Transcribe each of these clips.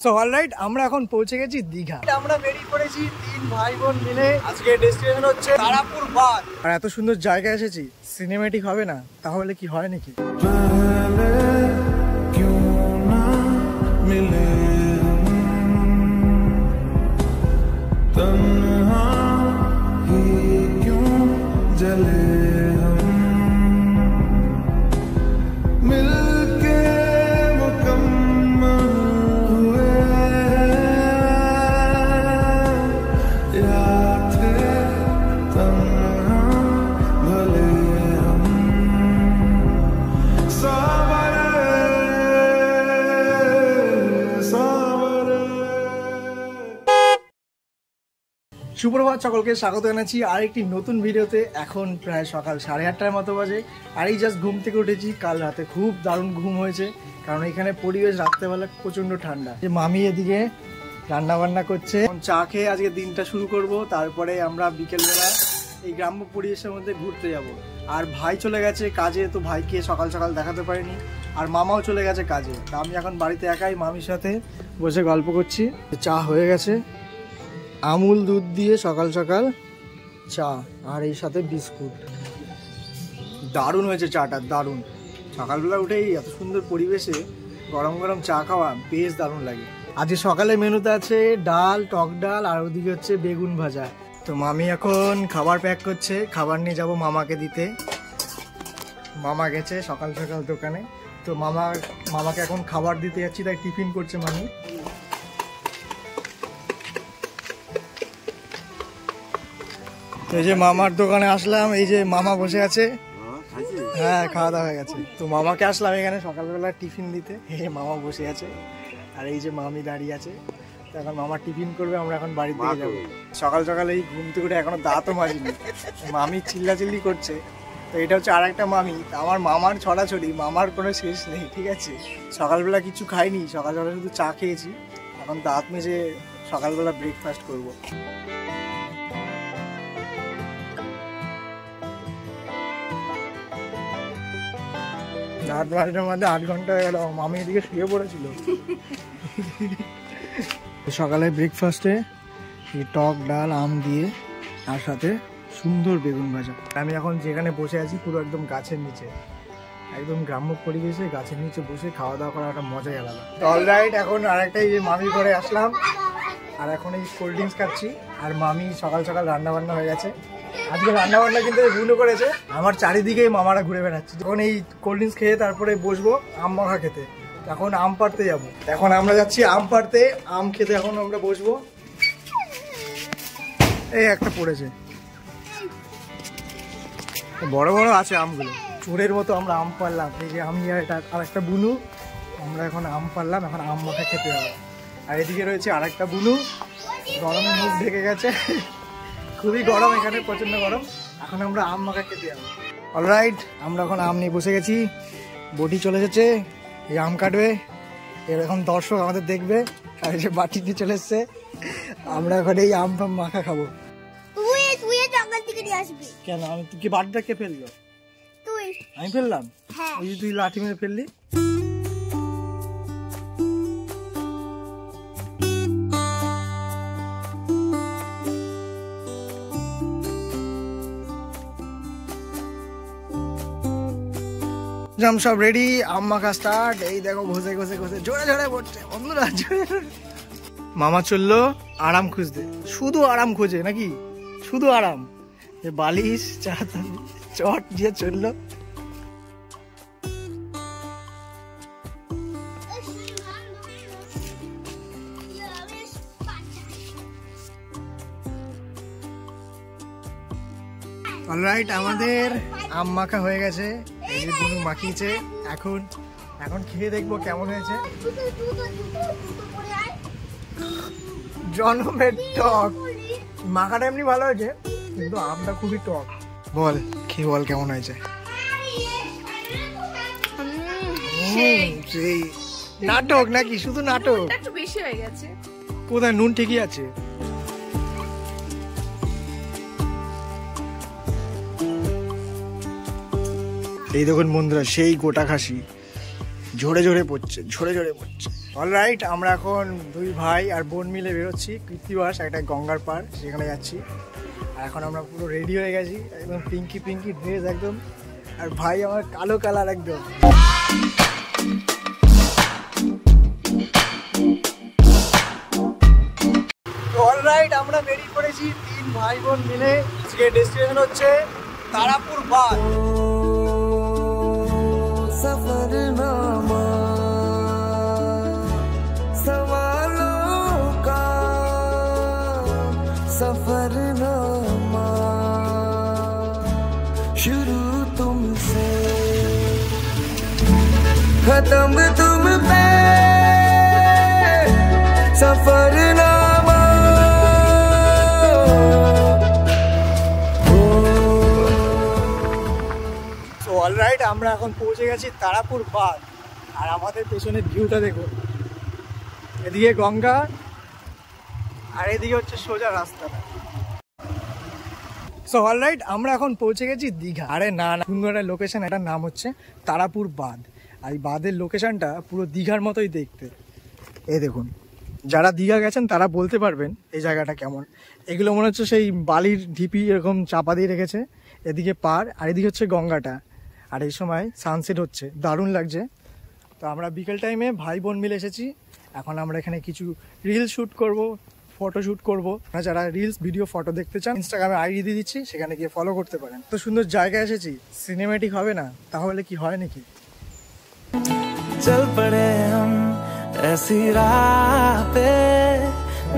So alright, আমরা এখন পৌঁছে গেছি দীঘা। আমরা বেরিয়ে পড়েছি 3 ভাই বোন মিলে। আজকে ডেস্টিনেশন হচ্ছে তারাপুর বাঁধ। আর এত সুন্দর জায়গায় এসেছি, সিনেমেটিক হবে না তাহলে কি হয় নাকি? সুপ্রভাত, সকলকে স্বাগত জানাচ্ছি আরেকটি নতুন ভিডিওতে। এখন প্রায় সকাল 8:30টার মতো বাজে। আর এই জাস্ট ঘুম থেকে উঠেছি। কাল রাতে খুব দারুণ ঘুম হয়েছে, কারণ এখানে পরিবেশ রাত্রেবেলা প্রচণ্ড ঠান্ডা। যে মামি এদিকে রান্না বান্না করছে, চা খেয়ে আজকে দিনটা শুরু করব। তারপরে আমরা বিকেলবেলা এই গ্রাম্য পরিবেশের মধ্যে ঘুরতে যাব। আর ভাই চলে গেছে কাজে, তো ভাইকে সকাল সকাল দেখাতে পারিনি। আর মামাও চলে গেছে কাজে, তা আমি এখন বাড়িতে একাই মামির সাথে বসে গল্প করছি। চা হয়ে গেছে, আমুল দুধ দিয়ে সকাল সকাল চা, আর এই সাথে বিস্কুট। দারুণ হয়েছে চাটা, দারুণ। সকালবেলা উঠেই এত সুন্দর পরিবেশে গরম গরম চা খাওয়া বেশ দারুণ লাগে। আজকে সকালে মেনুতে আছে ডাল, টক ডাল, আর ওদিকে হচ্ছে বেগুন ভাজা। তো মামি এখন খাবার প্যাক করছে, খাবার নিয়ে যাব মামাকে দিতে। মামা গেছে সকাল সকাল দোকানে, তো মামাকে এখন খাবার দিতে যাচ্ছি, তাই টিফিন করছে মামি। এই যে মামার দোকানে আসলাম, এই যে মামা বসে আছে। হ্যাঁ, খাওয়া দাওয়া হয়ে গেছে। তো মামাকে আসলাম এখানে সকালবেলা টিফিন দিতে। মামা বসে আছে, আর এই যে মামি দাঁড়িয়ে আছে। তো এখন মামা টিফিন করবে, আমরা এখন বাড়ির দিকে যাবো। সকাল সকাল এই ঘুম থেকে উঠে এখনো দাঁতও মাজিনি, মামি চিল্লাচিল্লি করছে। তো এটা হচ্ছে আর একটা মামি। আমার মামার ছড়াছড়ি, মামার কোনো শেষ নেই, ঠিক আছে। সকালবেলা কিছু খাইনি, সকালবেলা শুধু চা খেয়েছি। এখন দাঁত মেজে সকালবেলা ব্রেকফাস্ট করবো। রাত 12টার মধ্যে 8 ঘন্টা হয়ে গেল, মামি এদিকে শুয়ে পড়েছিল। সকালে ব্রেকফাস্টে টক ডাল, আম দিয়ে, আর সাথে সুন্দর বেগুন ভাজা। আমি এখন যেখানে বসে আছি পুরো একদম গাছের নিচে, একদম গ্রাম্য পরিবেশে গাছের নিচে বসে খাওয়া দাওয়া করার একটা মজাই আলাদা। অলরাইট, এখন আরেকটাই যে মামি ঘরে আসলাম, আর এখন এই কোল্ড ড্রিঙ্কস খাচ্ছি। আর মামি সকাল সকাল রান্না বান্না হয়ে গেছে। আজকে রান্না বান্না কিন্তু ভুলও করেছে, আমার চারিদিকেই মামারা ঘুরে বেড়াচ্ছে। যখন এই কোল্ড ড্রিঙ্কস খেয়ে তারপরে বসবো আম মাখা খেতে। এখন আম পাড়তে যাবো, এখন আমরা যাচ্ছি আম পাড়তে, আম খেতে এখন আমরা বসবো। এই একটা পড়েছে, বড় বড় আছে আমগুলো, চোরের মতো আমরা আম পাড়লাম। এই যে আমি আর একটা বুনু, আমরা এখন আম পাড়লাম, এখন আম মাখা খেতে যাবো। আর এদিকে রয়েছে আর একটা বুনু, গরমে মুখ ঢেকে গেছে, খুবই গরম এখানে, প্রচন্ড গরম। এখন আমরা আম মাখা খেতে যাবো। অলরাইট, আমরা এখন আম নিয়ে বসে গেছি। বটি চলে এসেছে, এই আম কাটবে। এরকম দর্শক আমাদের দেখবে, আর এই যে বাটি নিয়ে চলে এসছে। আমরা এখন এই আম ফাম মাখা খাবো। কেন, আমি কি বাটিটা কে ফেললো? আমি ফেললাম? ওই যে তুই লাঠি মেরে ফেললি। সব রেডি, আম মাখা স্টার্ট। এই দেখো ঘষে ঘষে ঘষে জোরে জোরে পড়ছে বন্ধুরা। মামা চললো আরাম খুঁজতে, শুধু আরাম খোঁজে নাকি, শুধু আরাম। বালিশ চট দিয়ে চললো। অলরাইট, আমাদের আম মাখা হয়ে গেছে, এই যে বুনু মাখিয়েছে। এখন খেয়ে দেখবো কেমন হয়েছে। জনমের টক, মাখাটা এমনি ভালো হয়েছে, কিন্তু আমটা খুবই টক। বল, খেয়ে বল কেমন হয়েছে। সেই নাটক নাকি, শুধু নাটক? একটু বেশি হয়ে গেছে। কোথায়, নুন ঠিকই আছে। এই দেখুন বন্ধুরা, সেই গোটা খাসি ঝরে ঝরে পড়ছে, ঝরে ঝরে পড়ছে। অলরাইট, আমরা এখন দুই ভাই আর বোন মিলে বেরোচ্ছি কৃত্তিবাস, একটা গঙ্গার পার, সেখানে যাচ্ছি। আর এখন আমরা পুরো রেডি হয়ে গেছি, একদম পিঙ্কি পিঙ্কি ড্রেস একদম। আর ভাই আমার কালো কালার একদম। অলরাইট, আমরা বেরিয়ে পড়েছি তিন ভাই বোন মিলে। আজকে ডেস্টিনেশন হচ্ছে তারাপুর বাঁধ। सफरनामा सवालों का सफरनामा शुरू तुमसे खत्म तुम पे सफरनामा। অলরাইট, আমরা এখন পৌঁছে গেছি তারাপুর বাঁধ। আর আমাদের পেছনের ভিউটা দেখুন, এদিকে গঙ্গা আর এদিকে হচ্ছে সোজা রাস্তাটা। সো অলরাইট, আমরা এখন পৌঁছে গেছি দীঘা। আরে না না, সুন্দর একটা লোকেশন, এটার নাম হচ্ছে তারাপুর বাঁধ। আর এই বাঁধের লোকেশনটা পুরো দীঘার মতোই দেখতে। এই দেখুন, যারা দীঘা গেছেন তারা বলতে পারবেন এই জায়গাটা কেমন। এগুলো মনে হচ্ছে সেই বালির ঢিপি এরকম চাপা দিয়ে রেখেছে। এদিকে পাড় আর এদিকে হচ্ছে গঙ্গাটা। আর এই সময় সানসেট হচ্ছে, দারুণ লাগছে। তো আমরা বিকেল টাইমে ভাই বোন মিলে এসেছি। এখন আমরা এখানে কিছু রিলস শ্যুট করব, ফটো শ্যুট করবো। যারা রিলস ভিডিও ফটো দেখতে চান, ইনস্টাগ্রামে আইডি দিয়ে দিচ্ছি, সেখানে গিয়ে ফলো করতে পারেন। তো সুন্দর জায়গায় এসেছি, সিনেমেটিক হবে না তাহলে কি হয় নাকি। चल पड़े हम ऐसी राह पे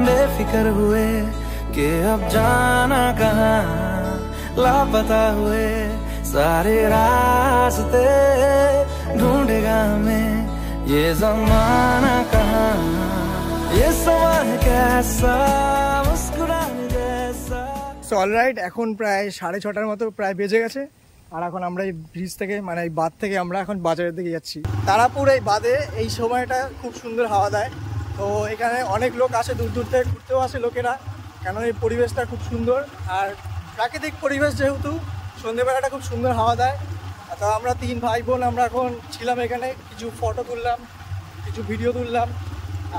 बेफिक्र हुए कि अब जाना कहाँ, लापता हुए सारे रास्ते ढूंढेगा हमें ये जमाना कहाँ, ये समा है कैसा मुस्कुराने जैसा। সো অলরাইট, এখন প্রায় 6:30 মতো প্রায় বেজে গেছে। আর এখন আমরা এই ব্রিজ থেকে, মানে এই বাঁধ থেকে আমরা এখন বাজারের দিকে যাচ্ছি। তারাপুর এই বাঁধে এই সময়টা খুব সুন্দর হাওয়া দেয়। তো এখানে অনেক লোক আসে, দূর দূর থেকে ঘুরতেও আসে লোকেরা, কেন এই পরিবেশটা খুব সুন্দর। আর প্রাকৃতিক পরিবেশ যেহেতু, সন্ধ্যেবেলাটা খুব সুন্দর হাওয়া দেয়। তো আমরা তিন ভাই বোন আমরা এখন ছিলাম এখানে, কিছু ফটো তুললাম, কিছু ভিডিও তুললাম।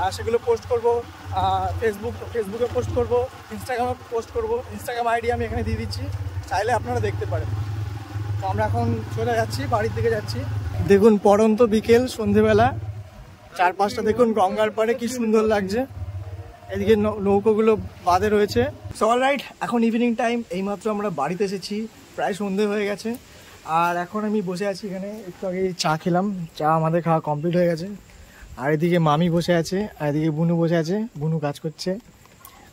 আর সেগুলো পোস্ট করবো ফেসবুকে পোস্ট করবো, ইনস্টাগ্রামে পোস্ট করবো। ইনস্টাগ্রাম আইডি আমি এখানে দিয়ে দিচ্ছি, চাইলে আপনারা দেখতে পারেন। তো আমরা এখন চলে যাচ্ছি, বাড়ির দিকে যাচ্ছি। দেখুন পড়ন্ত বিকেল, সন্ধেবেলা, চারপাশটা দেখুন গঙ্গার পাড়ে কি সুন্দর লাগছে। এদিকে নৌকোগুলো বাঁধে রয়েছে। সো অলরাইট, এখন ইভিনিং টাইম, এইমাত্র আমরা বাড়িতে এসেছি, প্রায় সন্ধে হয়ে গেছে। আর এখন আমি বসে আছি এখানে, একটু আগে চা খেলাম, চা আমাদের খাওয়া কমপ্লিট হয়ে গেছে। আর এদিকে মামি বসে আছে, আর এদিকে বুনু বসে আছে, বুনু কাজ করছে।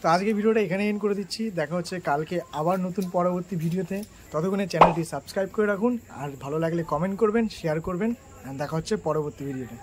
তো আজকে ভিডিওটা এখানে এন্ড করে দিচ্ছি। দেখা হচ্ছে কালকে আবার নতুন পরবর্তী ভিডিওতে। ততক্ষণে চ্যানেলটি সাবস্ক্রাইব করে রাখুন, আর ভালো লাগলে কমেন্ট করবেন, শেয়ার করবেন। দেখা হচ্ছে পরবর্তী ভিডিওতে।